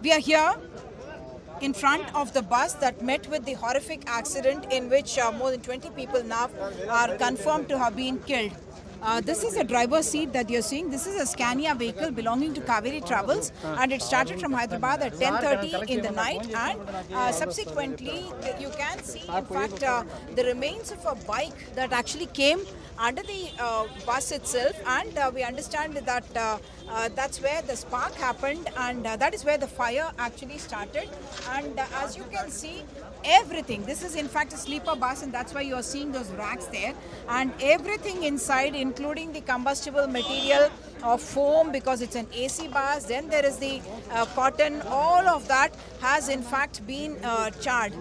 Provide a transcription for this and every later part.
We are here in front of the bus that met with the horrific accident in which more than 20 people now are confirmed to have been killed. This is a driver's seat that you're seeing. This is a Scania vehicle belonging to Kaveri Travels, and it started from Hyderabad at 10:30 in the night, and subsequently you can see in fact the remains of a bike that actually came under the bus itself, and we understand that that's where the spark happened, and that is where the fire actually started. And as you can see, everything, this is in fact a sleeper bus, and that's why you are seeing those racks there, and everything inside, including the combustible material of foam, because it's an AC bus, then there is the cotton, all of that has in fact been charred.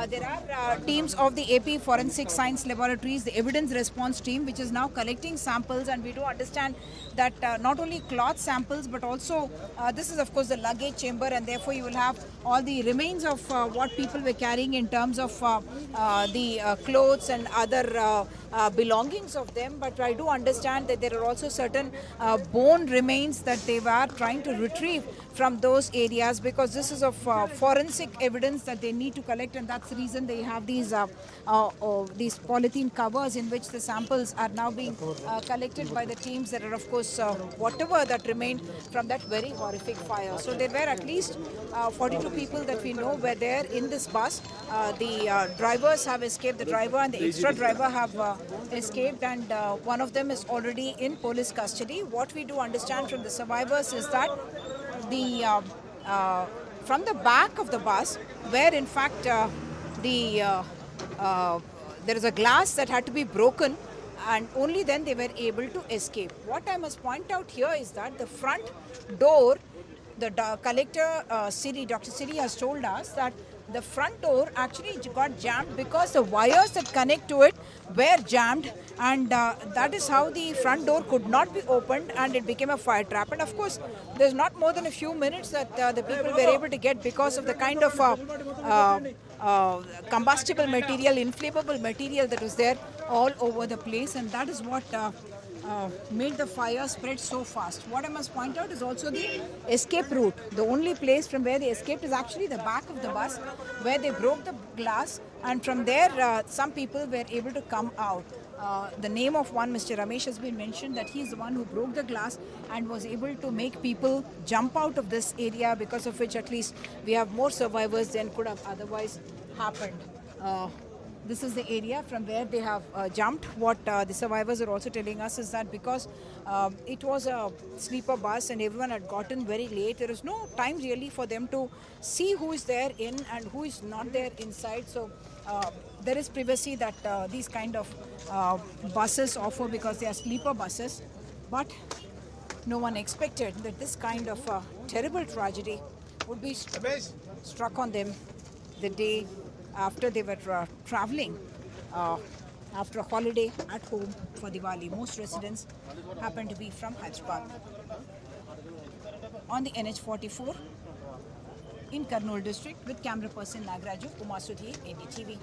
There are teams of the AP Forensic Science Laboratories, the evidence response team, which is now collecting samples, and we do understand that not only cloth samples, but also this is of course the luggage chamber, and therefore you will have all the remains of what people were carrying in terms of the clothes and other belongings of them. But I do understand that there are also certain bone remains that they were trying to retrieve from those areas, because this is of forensic evidence that they need to collect, and that's the reason they have these polythene covers in which the samples are now being collected by the teams that are of course whatever that remained from that very horrific fire. So there were at least 42 people that we know were there in this bus. The drivers have escaped, the driver and the extra driver have escaped, and one of them is already in police custody. What we do understand from the survivors is that the from the back of the bus, where in fact there is a glass that had to be broken, and only then they were able to escape. What I must point out here is that the front door, the collector Dr. Siri has told us that the front door actually got jammed because the wires that connect to it were jammed, and that is how the front door could not be opened, and it became a fire trap. And of course, there's not more than a few minutes that the people were able to get, because of the kind of combustible material, inflammable material that was there all over the place, and that is what made the fire spread so fast. What I must point out is also the escape route. The only place from where they escaped is actually the back of the bus, where they broke the glass, and from there some people were able to come out. The name of one, Mr. Ramesh, has been mentioned, that he is the one who broke the glass and was able to make people jump out of this area, because of which at least we have more survivors than could have otherwise happened. This is the area from where they have jumped. What the survivors are also telling us is that because it was a sleeper bus and everyone had gotten very late, there is no time really for them to see who is there in and who is not there inside. So there is privacy that these kind of buses offer, because they are sleeper buses. But no one expected that this kind of terrible tragedy would be struck on them the day after they were traveling after a holiday at home for Diwali. Most residents happen to be from Hyderabad. On the NH44 in Kurnool district, with camera person Nagraju, Kumar Sudhir, NDTV.